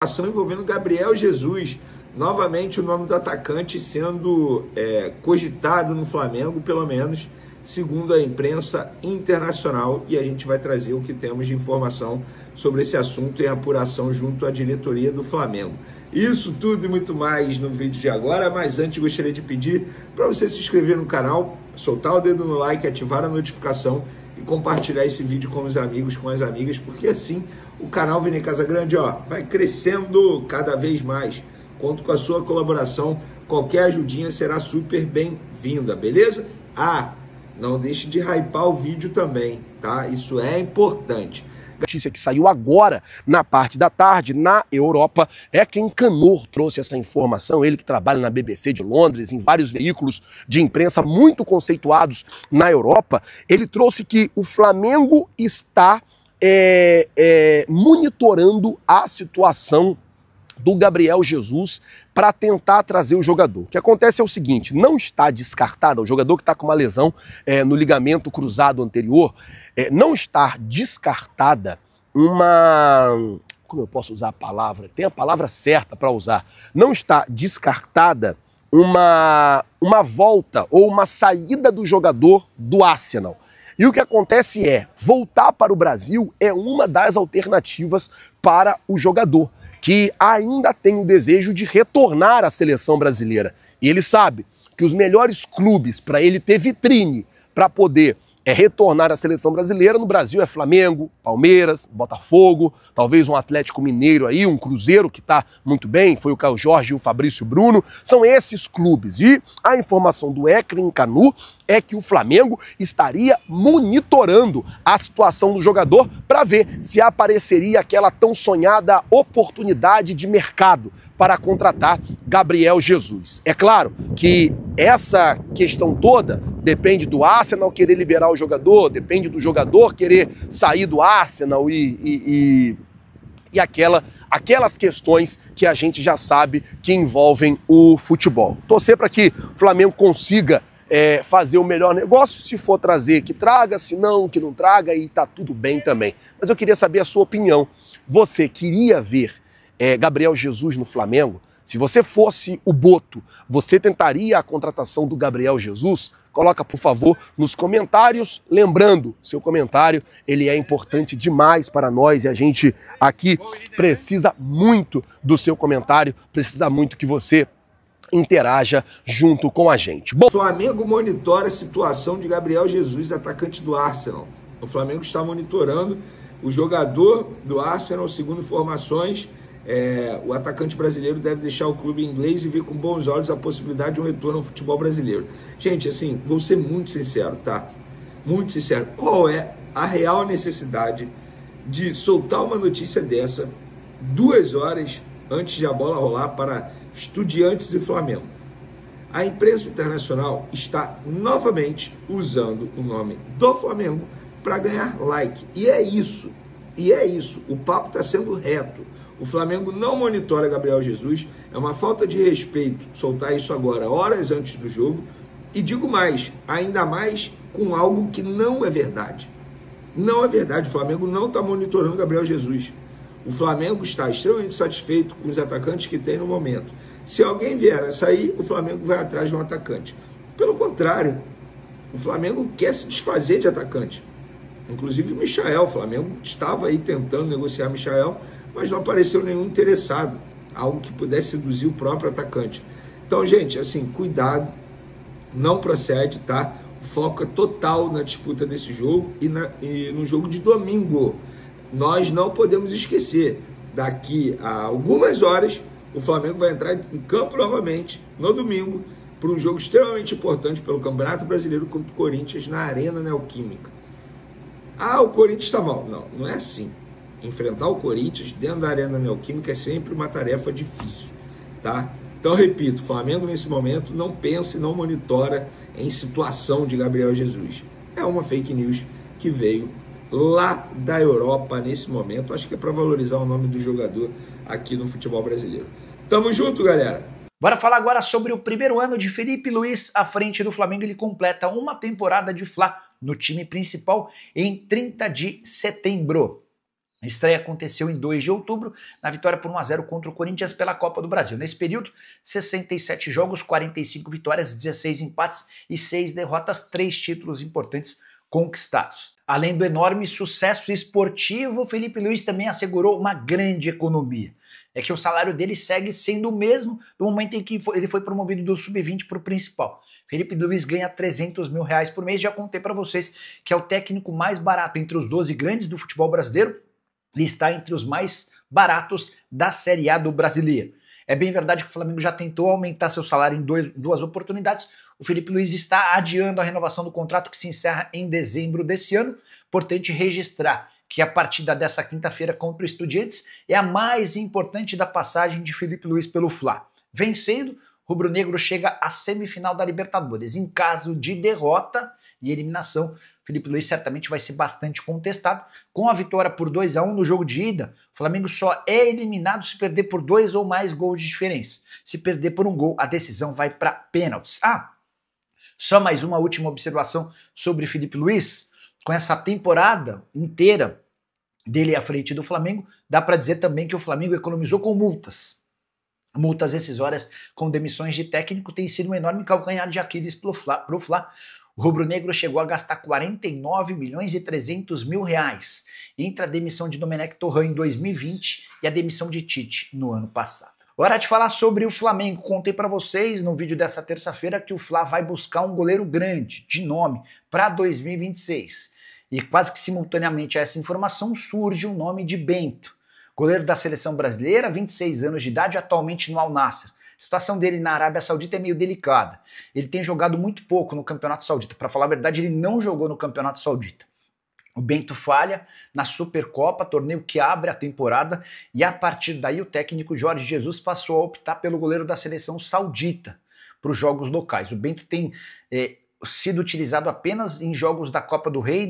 Ação envolvendo Gabriel Jesus, novamente o nome do atacante sendo cogitado no Flamengo, pelo menos segundo a imprensa internacional, e a gente vai trazer o que temos de informação sobre esse assunto em apuração junto à diretoria do Flamengo. Isso tudo e muito mais no vídeo de agora, mas antes gostaria de pedir para você se inscrever no canal, soltar o dedo no like, ativar a notificação e compartilhar esse vídeo com os amigos, com as amigas, porque assim o canal Vini Casagrande vai crescendo cada vez mais. Conto com a sua colaboração, qualquer ajudinha será super bem-vinda, beleza? Não deixe de hypar o vídeo também, tá? Isso é importante. Notícia que saiu agora, na parte da tarde, na Europa, é quem Canor trouxe essa informação, ele que trabalha na BBC de Londres, em vários veículos de imprensa muito conceituados na Europa, ele trouxe que o Flamengo está monitorando a situação do Gabriel Jesus para tentar trazer o jogador. O que acontece é o seguinte, não está descartado, o jogador que está com uma lesão no ligamento cruzado anterior, não está descartada como eu posso usar a palavra? Tem a palavra certa para usar. Não está descartada uma volta ou uma saída do jogador do Arsenal. E o que acontece voltar para o Brasil é uma das alternativas para o jogador, que ainda tem o desejo de retornar à seleção brasileira. E ele sabe que os melhores clubes para ele ter vitrine, para poder retornar à seleção brasileira no Brasil é Flamengo, Palmeiras, Botafogo, talvez um Atlético Mineiro aí, um Cruzeiro que está muito bem, foi o Caio Jorge e o Fabrício Bruno, são esses clubes. E a informação do Ekren Canu é que o Flamengo estaria monitorando a situação do jogador para ver se apareceria aquela tão sonhada oportunidade de mercado para contratar Gabriel Jesus. É claro que essa questão toda depende do Arsenal querer liberar o jogador, depende do jogador querer sair do Arsenal e aquelas questões que a gente já sabe que envolvem o futebol. Torcer para que o Flamengo consiga fazer o melhor negócio, se for trazer que traga, se não, que não traga, e tá tudo bem também. Mas eu queria saber a sua opinião. Você queria ver Gabriel Jesus no Flamengo? Se você fosse o Boto, você tentaria a contratação do Gabriel Jesus? Coloca, por favor, nos comentários. Lembrando, seu comentário, ele é importante demais para nós e a gente aqui precisa muito do seu comentário, precisa muito que você interaja junto com a gente. Bom, o Flamengo monitora a situação de Gabriel Jesus, atacante do Arsenal. O Flamengo está monitorando o jogador do Arsenal, segundo informações. O atacante brasileiro deve deixar o clube inglês e ver com bons olhos a possibilidade de um retorno ao futebol brasileiro. Gente, assim, vou ser muito sincero, tá? Muito sincero. Qual é a real necessidade de soltar uma notícia dessa 2 horas antes de a bola rolar para Estudiantes e Flamengo? A imprensa internacional está novamente usando o nome do Flamengo para ganhar like. E é isso. O papo está sendo reto. O Flamengo não monitora Gabriel Jesus. É uma falta de respeito soltar isso agora, horas antes do jogo. E digo mais, ainda mais com algo que não é verdade. Não é verdade. O Flamengo não está monitorando Gabriel Jesus. O Flamengo está extremamente satisfeito com os atacantes que tem no momento. Se alguém vier a sair, o Flamengo vai atrás de um atacante. Pelo contrário, o Flamengo quer se desfazer de atacante. Inclusive o Michael, o Flamengo estava aí tentando negociar o Michael, mas não apareceu nenhum interessado, algo que pudesse seduzir o próprio atacante. Então, gente, assim, cuidado, não procede, tá? O foco é total na disputa desse jogo e no jogo de domingo. Nós não podemos esquecer, daqui a algumas horas, o Flamengo vai entrar em campo novamente, no domingo, para um jogo extremamente importante pelo Campeonato Brasileiro contra o Corinthians na Arena Neoquímica. O Corinthians está mal. Não é assim. Enfrentar o Corinthians dentro da Arena Neoquímica é sempre uma tarefa difícil, tá? Então, repito, o Flamengo nesse momento não pensa e não monitora em situação de Gabriel Jesus. É uma fake news que veio lá da Europa nesse momento. Acho que é para valorizar o nome do jogador aqui no futebol brasileiro. Tamo junto, galera! Bora falar agora sobre o primeiro ano de Felipe Luiz à frente do Flamengo. Ele completa uma temporada de Fla no time principal em 30 de setembro. A estreia aconteceu em 2 de outubro, na vitória por 1-0 contra o Corinthians pela Copa do Brasil. Nesse período, 67 jogos, 45 vitórias, 16 empates e 6 derrotas, 3 títulos importantes conquistados. Além do enorme sucesso esportivo, Felipe Luiz também assegurou uma grande economia. É que o salário dele segue sendo o mesmo do momento em que ele foi promovido do sub-20 para o principal. Felipe Luiz ganha 300 mil reais por mês. Já contei para vocês que é o técnico mais barato entre os 12 grandes do futebol brasileiro. Ele está entre os mais baratos da Série A do brasileiro. É bem verdade que o Flamengo já tentou aumentar seu salário em duas oportunidades. O Felipe Luiz está adiando a renovação do contrato que se encerra em dezembro desse ano. Importante registrar que a partida dessa quinta-feira contra o Estudiantes é a mais importante da passagem de Felipe Luiz pelo Fla. Vencendo, o rubro-negro chega à semifinal da Libertadores. Em caso de derrota e eliminação, Felipe Luiz certamente vai ser bastante contestado. Com a vitória por 2-1 no jogo de ida, o Flamengo só é eliminado se perder por 2 ou mais gols de diferença. Se perder por 1 gol, a decisão vai para pênaltis. Só mais uma última observação sobre Felipe Luiz. Com essa temporada inteira dele à frente do Flamengo, dá para dizer também que o Flamengo economizou com multas. Multas rescisórias com demissões de técnico tem sido um enorme calcanhar de Aquiles pro Fla. O rubro-negro chegou a gastar 49 milhões e 300 mil reais entre a demissão de Domenech Torrent em 2020 e a demissão de Tite no ano passado. Hora de falar sobre o Flamengo. Contei para vocês no vídeo dessa terça-feira que o Fla vai buscar um goleiro grande, de nome, para 2026. E quase que simultaneamente a essa informação surge o nome de Bento, goleiro da seleção brasileira, 26 anos de idade, atualmente no Al Nassr. A situação dele na Arábia Saudita é meio delicada. Ele tem jogado muito pouco no Campeonato Saudita. Para falar a verdade, ele não jogou no Campeonato Saudita. O Bento falha na Supercopa, torneio que abre a temporada, e a partir daí o técnico Jorge Jesus passou a optar pelo goleiro da seleção saudita para os jogos locais. O Bento tem sido utilizado apenas em jogos da Copa do Rei.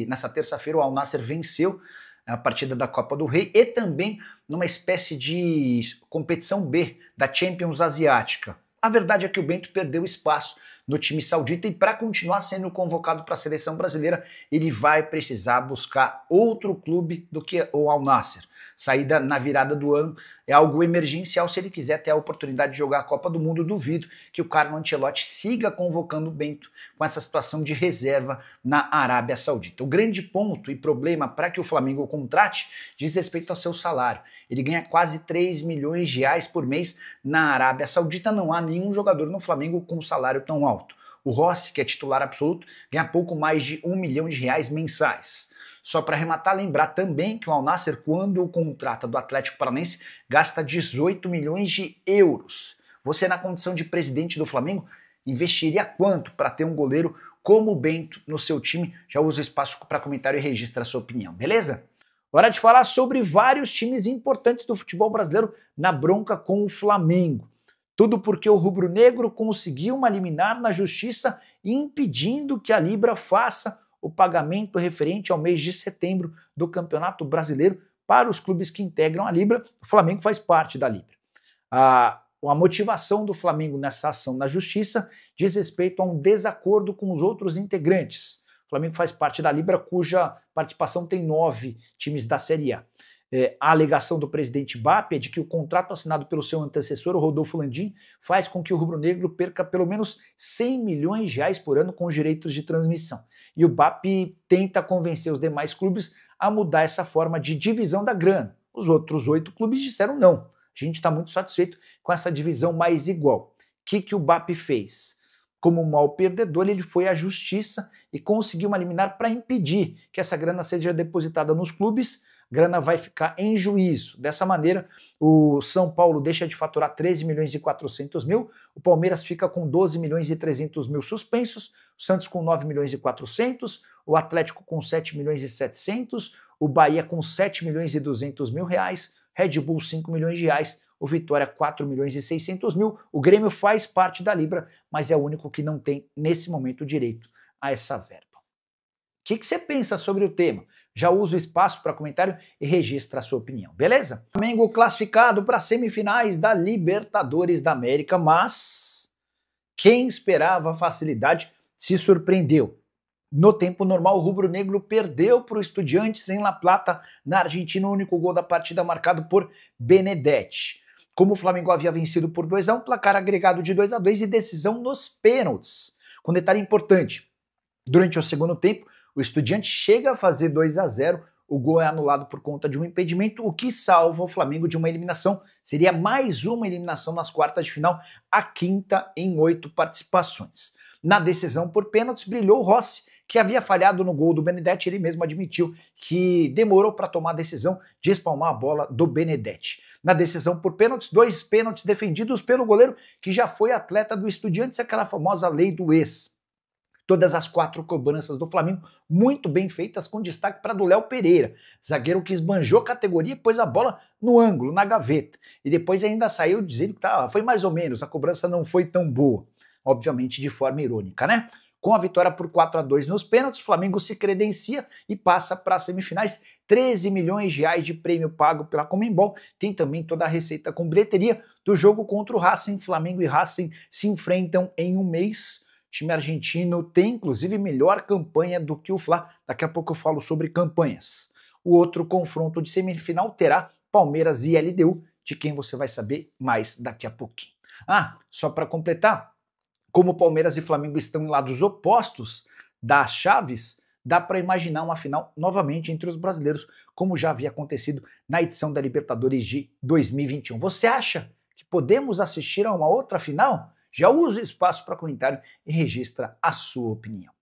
Nessa terça-feira o Al Nassr venceu a partida da Copa do Rei e também numa espécie de competição B da Champions Asiática. A verdade é que o Bento perdeu espaço no time saudita e para continuar sendo convocado para a seleção brasileira, ele vai precisar buscar outro clube do que o Al Nassr. Saída na virada do ano é algo emergencial se ele quiser ter a oportunidade de jogar a Copa do Mundo. Duvido que o Carlo Ancelotti siga convocando o Bento com essa situação de reserva na Arábia Saudita. O grande ponto e problema para que o Flamengo o contrate diz respeito ao seu salário. Ele ganha quase 3 milhões de reais por mês na Arábia Saudita. Não há nenhum jogador no Flamengo com um salário tão alto. O Rossi, que é titular absoluto, ganha pouco mais de 1 milhão de reais mensais. Só para arrematar, lembrar também que o Al Nassr, quando o contrata do Atlético Paranaense, gasta 18 milhões de euros. Você, na condição de presidente do Flamengo, investiria quanto para ter um goleiro como o Bento no seu time? Já usa o espaço para comentário e registra a sua opinião, beleza? Hora de falar sobre vários times importantes do futebol brasileiro na bronca com o Flamengo. Tudo porque o rubro-negro conseguiu uma liminar na justiça impedindo que a Libra faça o pagamento referente ao mês de setembro do Campeonato Brasileiro para os clubes que integram a Libra. O Flamengo faz parte da Libra. A motivação do Flamengo nessa ação na justiça diz respeito a um desacordo com os outros integrantes. O Flamengo faz parte da Libra, cuja participação tem 9 times da Série A. A alegação do presidente BAP é de que o contrato assinado pelo seu antecessor, o Rodolfo Landim, faz com que o rubro-negro perca pelo menos 100 milhões de reais por ano com os direitos de transmissão. E o BAP tenta convencer os demais clubes a mudar essa forma de divisão da grana. Os outros 8 clubes disseram não. A gente está muito satisfeito com essa divisão mais igual. O que o BAP fez? Como um mau perdedor, ele foi à justiça e conseguiu uma liminar para impedir que essa grana seja depositada nos clubes. A grana vai ficar em juízo. Dessa maneira, o São Paulo deixa de faturar 13 milhões e 400 mil, o Palmeiras fica com 12 milhões e 300 mil suspensos, o Santos com 9 milhões e 400, o Atlético com 7 milhões e 700, o Bahia com 7 milhões e 200 mil reais, Red Bull 5 milhões de reais, o Vitória 4 milhões e 600 mil. O Grêmio faz parte da Libra, mas é o único que não tem, nesse momento, direito a essa verba. O que você pensa sobre o tema? Já usa o espaço para comentário e registra a sua opinião, beleza? Flamengo classificado para as semifinais da Libertadores da América, mas quem esperava a facilidade se surpreendeu. No tempo normal, o rubro-negro perdeu para o Estudiantes em La Plata, na Argentina, o único gol da partida marcado por Benedetti. Como o Flamengo havia vencido por 2-1, placar agregado de 2-2 e decisão nos pênaltis. Com detalhe importante, durante o segundo tempo, o Estudiantes chega a fazer 2-0, o gol é anulado por conta de um impedimento, o que salva o Flamengo de uma eliminação. Seria mais uma eliminação nas quartas de final, a quinta em 8 participações. Na decisão por pênaltis, brilhou o Rossi, que havia falhado no gol do Benedetti. Ele mesmo admitiu que demorou para tomar a decisão de espalmar a bola do Benedetti. Na decisão por pênaltis, 2 pênaltis defendidos pelo goleiro, que já foi atleta do Estudiantes, aquela famosa lei do ex. Todas as 4 cobranças do Flamengo muito bem feitas, com destaque para do Léo Pereira, zagueiro que esbanjou a categoria e pôs a bola no ângulo, na gaveta. E depois ainda saiu dizendo que foi mais ou menos, a cobrança não foi tão boa. Obviamente de forma irônica, né? Com a vitória por 4-2 nos pênaltis, o Flamengo se credencia e passa para as semifinais. 13 milhões de reais de prêmio pago pela Conmebol. Tem também toda a receita com bilheteria do jogo contra o Racing. Flamengo e Racing se enfrentam em um mês. O time argentino tem, inclusive, melhor campanha do que o Fla. Daqui a pouco eu falo sobre campanhas. O outro confronto de semifinal terá Palmeiras e LDU, de quem você vai saber mais daqui a pouquinho. Só para completar, como Palmeiras e Flamengo estão em lados opostos das chaves, dá para imaginar uma final novamente entre os brasileiros, como já havia acontecido na edição da Libertadores de 2021. Você acha que podemos assistir a uma outra final? Já usa o espaço para comentário e registra a sua opinião.